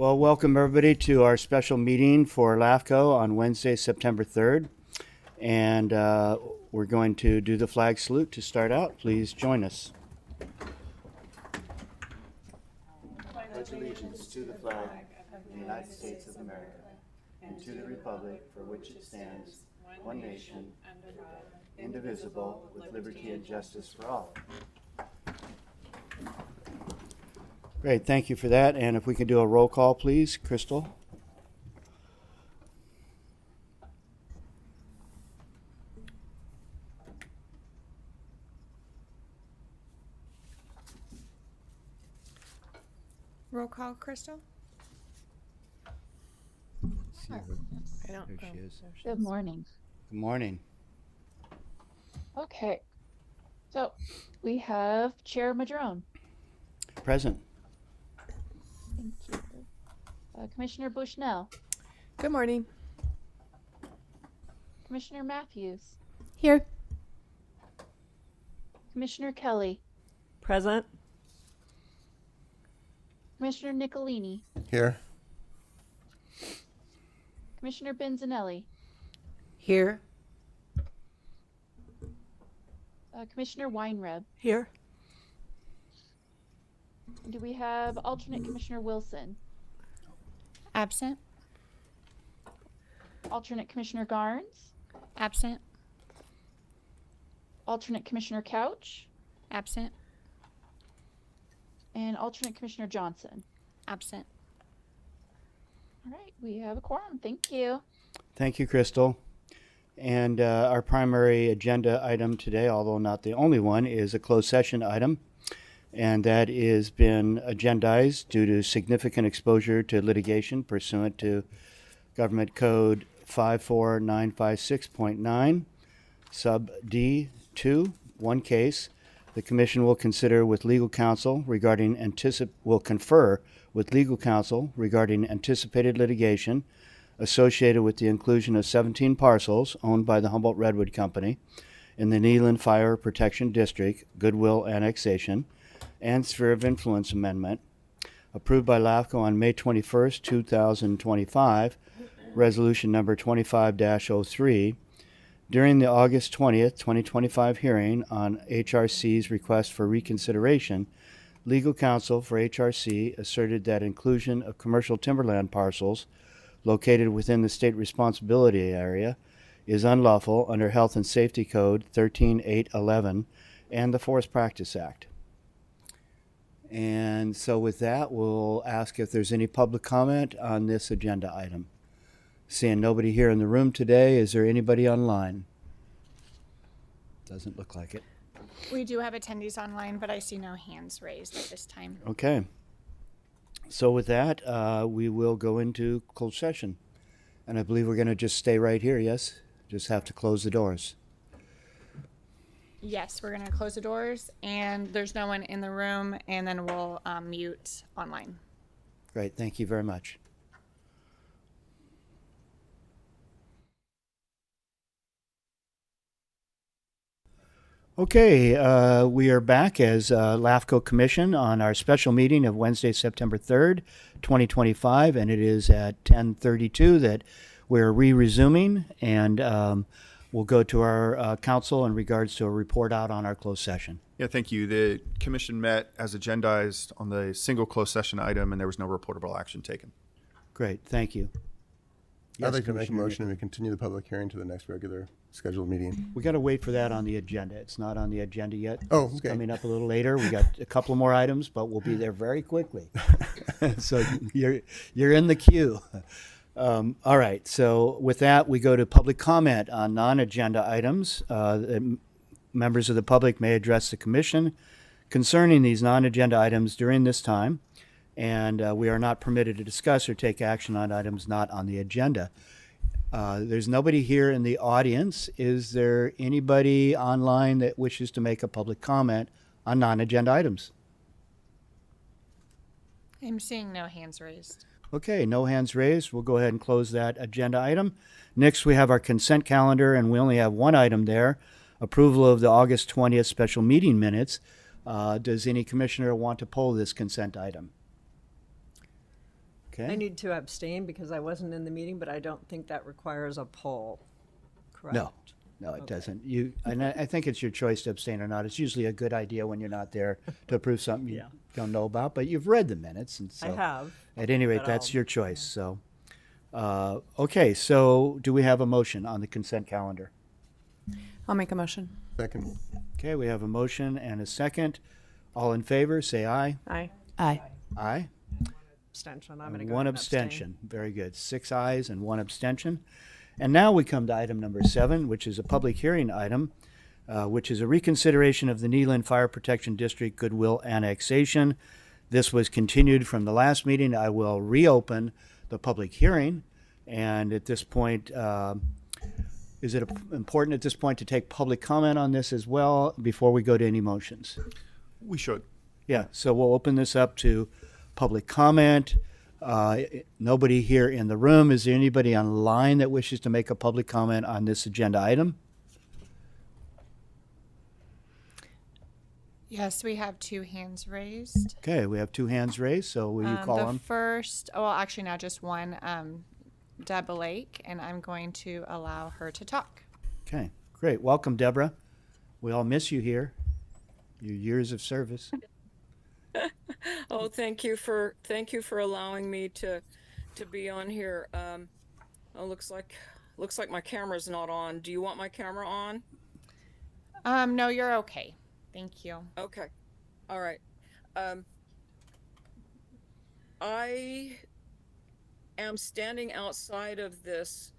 Well, welcome everybody to our special meeting for LAFCo on Wednesday, September 3rd. And we're going to do the flag salute to start out. Please join us. Pledge allegiance to the flag of the United States of America and to the republic for which it stands, one nation, under God, indivisible, with liberty and justice for all. Great, thank you for that. And if we can do a roll call, please, Crystal. Roll call, Crystal? I don't. There she is. Good morning. Good morning. Okay, so we have Chair Madrone. Present. Thank you. Commissioner Bushnell. Good morning. Commissioner Matthews. Here. Commissioner Kelly. Present. Commissioner Nicolini. Here. Commissioner Benzanelli. Here. Commissioner Weinreb. Here. Do we have alternate Commissioner Wilson? Absent. Alternate Commissioner Garnes? Absent. Alternate Commissioner Couch? Absent. And alternate Commissioner Johnson? Absent. All right, we have a quorum. Thank you. Thank you, Crystal. And our primary agenda item today, although not the only one, is a closed session item. And that has been agendized due to significant exposure to litigation pursuant to Government Code 54956.9, sub D2, one case. The Commission will confer with legal counsel regarding anticipated litigation associated with the inclusion of 17 parcels owned by the Humboldt Redwood Company in the Neeland Fire Protection District Goodwill Annexation and Sphere of Influence Amendment, approved by LAFCo on May 21st, 2025, Resolution Number 25-03, during the August 20th, 2025 hearing on HRC's request for reconsideration. Legal counsel for HRC asserted that inclusion of commercial timberland parcels located within the state responsibility area is unlawful under Health and Safety Code 13811 and the Forest Practice Act. And so with that, we'll ask if there's any public comment on this agenda item. Seeing nobody here in the room today, is there anybody online? Doesn't look like it. We do have attendees online, but I see no hands raised at this time. Okay. So with that, we will go into closed session. And I believe we're going to just stay right here, yes? Just have to close the doors. Yes, we're going to close the doors, and there's no one in the room, and then we'll mute online. Great, thank you very much. Okay, we are back as LAFCo Commission on our special meeting of Wednesday, September 3rd, 2025, and it is at 10:32 that we're resuming, and we'll go to our council in regards to a report out on our closed session. Yeah, thank you. The commission met as agendized on the single closed session item, and there was no reportable action taken. Great, thank you. I'd like to make a motion and we continue the public hearing to the next regular scheduled meeting. We got to wait for that on the agenda. It's not on the agenda yet. Oh, It's okay. coming up a little later. We got a couple more items, but we'll be there very quickly. So you're in the queue. All right. So with that, we go to public comment on non-agenda items. Members of the public may address the commission concerning these non-agenda items during this time, and we are not permitted to discuss or take action on items not on the agenda. There's nobody here in the audience. Is there anybody online that wishes to make a public comment on non-agenda items? I'm seeing no hands raised. Okay, no hands raised. We'll go ahead and close that agenda item. Next, we have our consent calendar, and we only have one item there, approval of the August 20th special meeting minutes. Does any commissioner want to pull this consent item? I Okay? need to abstain because I wasn't in the meeting, but I don't think that requires a poll, correct? No, it Okay. doesn't. And I think it's your choice to abstain or not. It's usually a good idea when you're not there to approve something you Yeah. don't know about, but you've read the minutes, and so. I have. At any rate, but that's I'll- your choice, so. Okay, so do we have a motion on the consent calendar? I'll make a motion. Second. Okay, we have a motion and a second. All in favor, say aye. Aye. Aye. Aye. Abstention. I'm going to go One ahead and abstain. abstention. Very good. 6 ayes and 1 abstention. And now we come to item number 7, which is a public hearing item, which is a reconsideration of the Neeland Fire Protection District Goodwill annexation. This was continued from the last meeting. I will reopen the public hearing. And at this point, is it important at this point to take public comment on this as well before we go to any motions? We should. Yeah, so we'll open this up to public comment. Nobody here in the room. Is there anybody online that wishes to make a public comment on this agenda item? Yes, we have 2 hands raised. Okay, we have 2 hands raised, so will you call The them? first, well, actually now just one, Deb Lake, and I'm going to allow her to talk. Okay, great. Welcome, Deborah. We all miss you here. Your years of service. Oh, thank you for allowing me to be on here. Oh, looks like my camera's not on. Do you want my camera on? No, you're okay. Thank you. Okay. All right. I am standing outside of this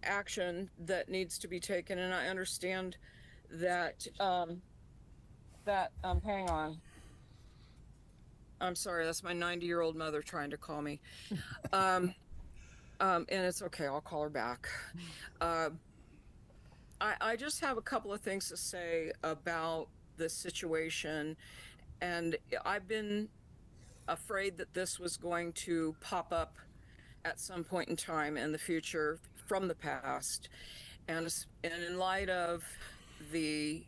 action that needs to be taken, and I understand that hang on. I'm sorry, that's my 90-year-old mother trying to call me. And it's okay, I'll call her back. I just have a couple of things to say about this situation, and I've been afraid that this was going to pop up at some point in time in the future from the past. And in light of the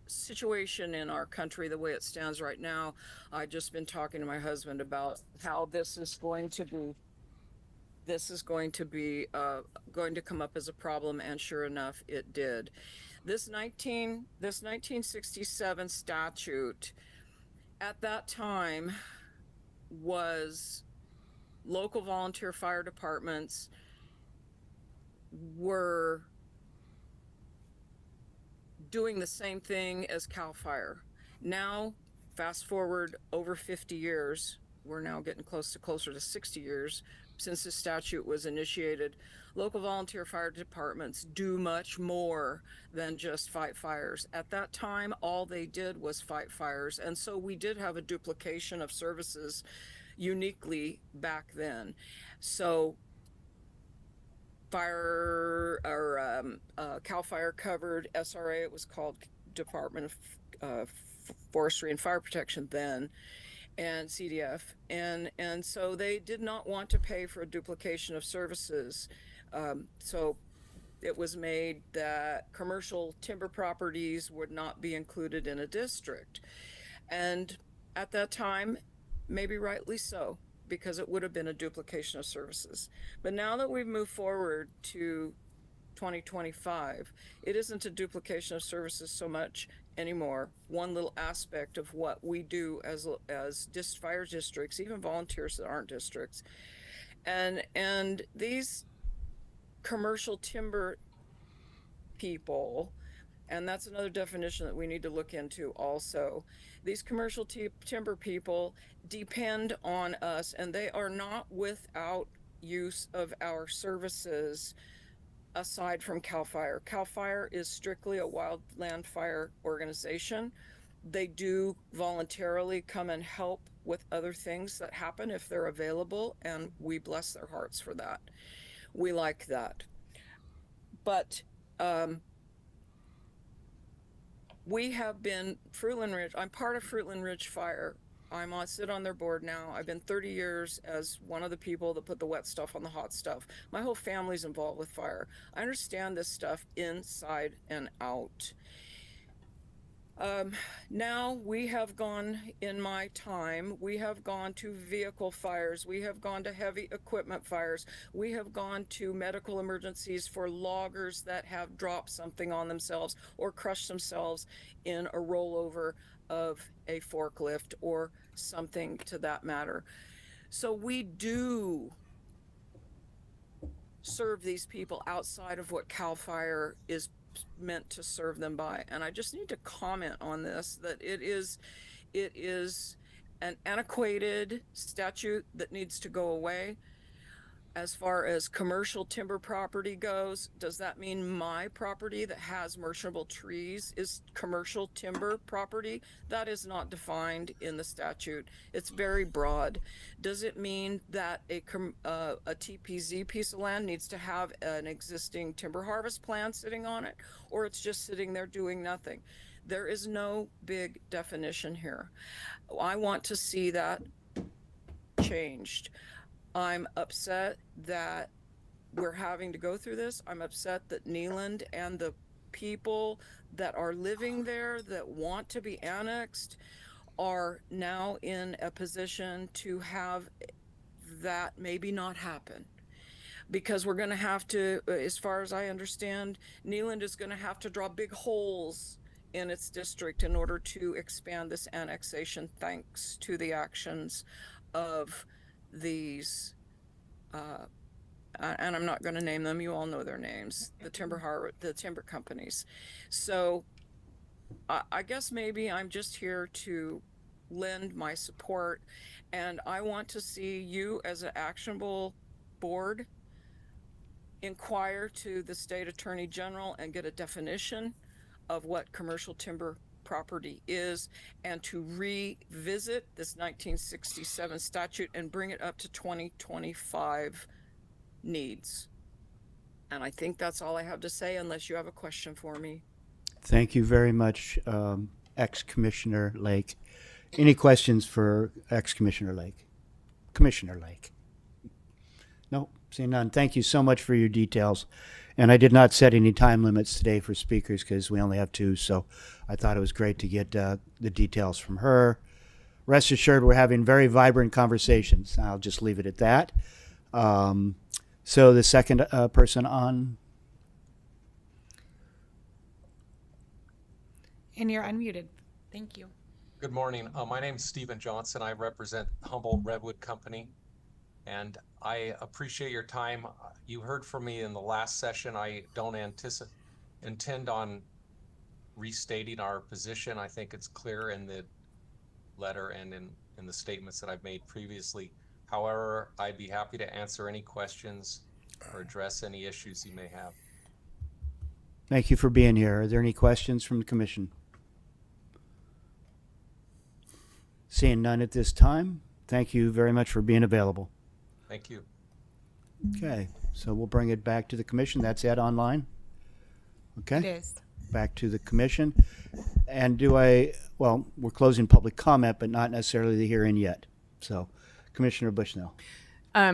situation in our country, the way it stands right now, I've just been talking to my husband about how this is going to come up as a problem, and sure enough, it did. This 1967 statute at that time was local volunteer fire departments were doing the same thing as CAL FIRE. Now, fast forward over 50 years, we're now getting closer to 60 years since this statute was initiated. Local volunteer fire departments do much more than just fight fires. At that time, all they did was fight fires, and so we did have a duplication of services uniquely back then. So CAL FIRE covered SRA, it was called Department of Forestry and Fire Protection then, and CDF, and so they did not want to pay for a duplication of services. So it was made that commercial timber properties would not be included in a district. And at that time, maybe rightly so, because it would have been a duplication of services. But now that we've moved forward to 2025, it isn't a duplication of services so much anymore. One little aspect of what we do as fire districts, even volunteers that aren't districts, and these commercial timber people, and that's another definition that we need to look into also. These commercial timber people depend on us, and they are not without use of our services aside from CAL FIRE. CAL FIRE is strictly a wildland fire organization. They do voluntarily come and help with other things that happen if they're available, and we bless their hearts for that. We like that. But we have been, Fruitland Ridge, I'm part of Fruitland Ridge Fire. I sit on their board now. I've been 30 years as one of the people that put the wet stuff on the hot stuff. My whole family's involved with fire. I understand this stuff inside and out. Now we have gone, in my time, we have gone to vehicle fires, we have gone to heavy equipment fires, we have gone to medical emergencies for loggers that have dropped something on themselves or crushed themselves in a rollover of a forklift or something to that matter. So we do serve these people outside of what CAL FIRE is meant to serve them by. And I just need to comment on this, that it is an antiquated statute that needs to go away. As far as commercial timber property goes, does that mean my property that has merchantable trees is commercial timber property? That is not defined in the statute. It's very broad. Does it mean that a TPZ piece of land needs to have an existing timber harvest plan sitting on it, or it's just sitting there doing nothing? There is no big definition here. I want to see that changed. I'm upset that we're having to go through this. I'm upset that Neeland and the people that are living there that want to be annexed are now in a position to have that maybe not happen. Because we're going to have to, as far as I understand, Neeland is going to have to draw big holes in its district in order to expand this annexation, thanks to the actions of these, and I'm not going to name them, you all know their names, the timber companies. So I guess maybe I'm just here to lend my support, and I want to see you as an actionable board inquire to the state attorney general and get a definition of what commercial timber property is, and to revisit this 1967 statute and bring it up to 2025 needs. And I think that's all I have to say, unless you have a question for me. Thank you very much, ex-Commissioner Lake. Any questions for ex-Commissioner Lake? Commissioner Lake? No, seeing none. Thank you so much for your details. And I did not set any time limits today for speakers because we only have 2, so I thought it was great to get the details from her. Rest assured, we're having very vibrant conversations. I'll just leave it at that. So the second person on. And you're unmuted. Thank you. Good morning. My name's Stephen Johnson. I represent Humboldt Redwood Company, and I appreciate your time. You heard from me in the last session. I don't intend on restating our position. I think it's clear in the letter and in the statements that I've made previously. However, I'd be happy to answer any questions or address any issues you may have. Thank you for being here. Are there any questions from the commission? Seeing none at this time, thank you very much for being available. Thank you. Okay, so we'll bring it back to the commission. That's Ed online? Okay. It is. Back to the commission. And well, we're closing public comment, but not necessarily the hearing yet. So, Commissioner Bushnell. I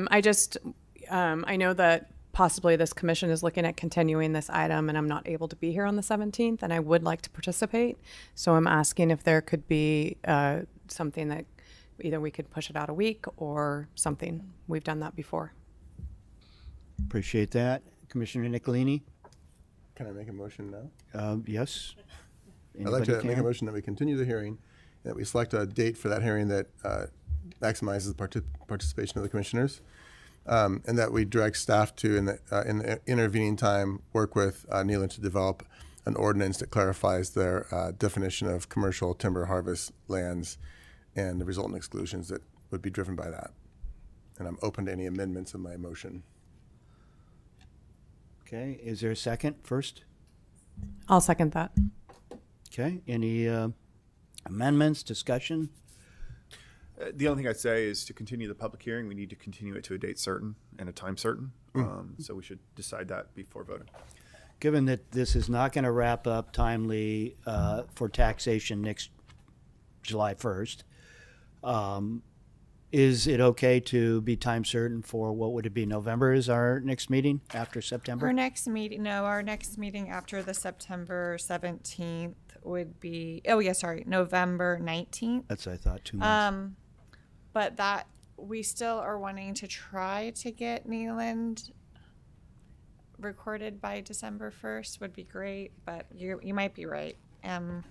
know that possibly this commission is looking at continuing this item, and I'm not able to be here on the 17th, and I would like to participate. So I'm asking if there could be something that either we could push it out a week or something. We've done that before. Appreciate that. Commissioner Nicolini? Can I make a motion now? Yes. I'd like to Anybody make a can? motion that we continue the hearing, that we select a date for that hearing that maximizes the participation of the commissioners, and that we direct staff to, in the intervening time, work with Neeland to develop an ordinance that clarifies their definition of commercial timber harvest lands and the resultant exclusions that would be driven by that. And I'm open to any amendments of my motion. Okay, is there a second first? I'll second that. Okay, any amendments, discussion? The only thing I'd say is to continue the public hearing, we need to continue it to a date certain and a time certain. So we should decide that before voting. Given that this is not going to wrap up timely for taxation next July 1st, is it okay to be time certain for, what would it be, November is our next meeting after September? Our next meeting after the September 17th would be, November 19th. That's what I thought, 2 months. But that we still are wanting to try to get Neeland recorded by December 1st would be great, but you might be right. Well,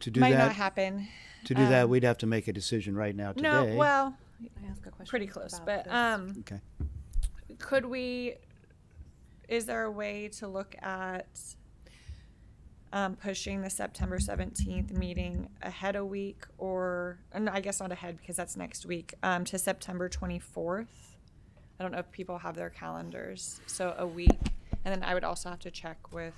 to do Might that, not happen. to do that, we'd have to make a decision right now today. No, well, Can I ask a question pretty close, about but this? Okay. could we, is there a way to look at pushing the September 17th meeting ahead a week, or no, I guess not ahead because that's next week, to September 24th? I don't know if people have their calendars, so a week. And then I would also have to check with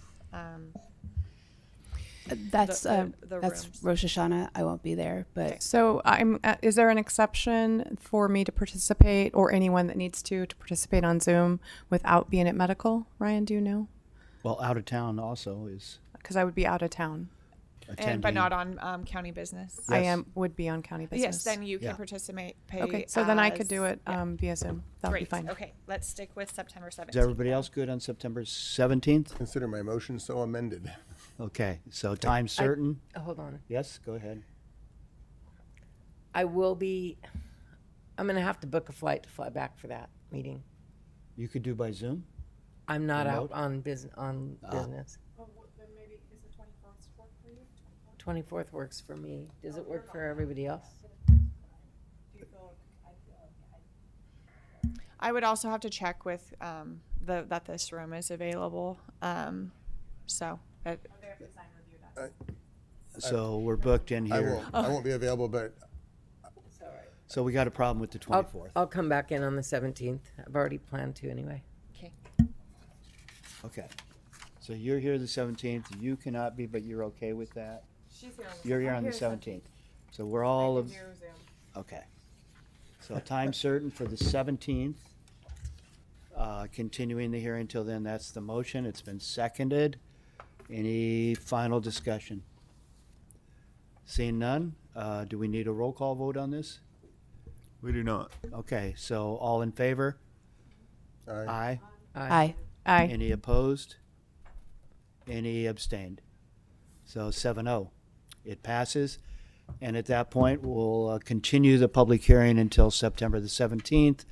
That's the that's rooms. Rosh Hashanah. I won't be there, but Okay. So is there an exception for me to participate, or anyone that needs to participate on Zoom without being at medical? Ryan, do you know? Well, out of town also is Because I would be out of town. attending. but not on county business. Yes. Would be on county business. Yes, then you can Yeah. participate. Okay, so then I could as- do it yeah. via Zoom. That would be Great. fine. Okay, let's stick with September 17th. Is everybody else good on September 17th? Consider my motion so amended. Okay, so time certain? Hold on. Yes, go ahead. I will be, I'm going to have to book a flight to fly back for that meeting. You could do by Zoom? I'm not Remote? out on business. then maybe is the 24th work for you? 24th works for me. Does it work for everybody else? I would also have to check with that this room is available. So So we're booked in here. I won't be available, but So we got a problem with the 24th. I'll come back in on the 17th. I've already planned to anyway. okay. Okay. So you're here the 17th. You cannot be, but you're okay with that? She's here. You're here on the 17th. So we're all of, okay. So time certain for the 17th. Continuing the hearing till then, that's the motion. It's been seconded. Any final discussion? Seeing none, do we need a roll call vote on this? We do not. Okay, so all in favor? Aye. Aye. Aye. Any opposed? Any abstained? So 7-0. It passes. And at that point, we'll continue the public hearing until September the 17th.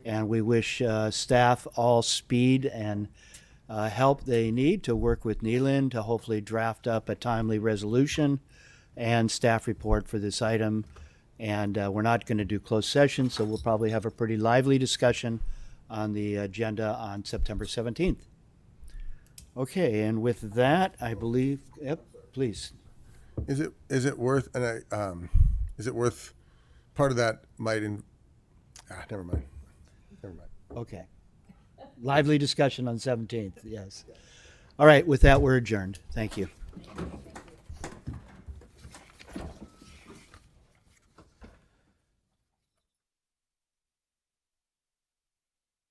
And we wish staff all speed and help they need to work with Neeland to hopefully draft up a timely resolution and staff report for this item. And we're not going to do closed session, so we'll probably have a pretty lively discussion on the agenda on September 17th. Okay, and with that, I believe, yep, please. Is it worth is it worth part of that might never mind. Okay. Lively discussion on 17th, yes. All right, with that, we're adjourned. Thank you.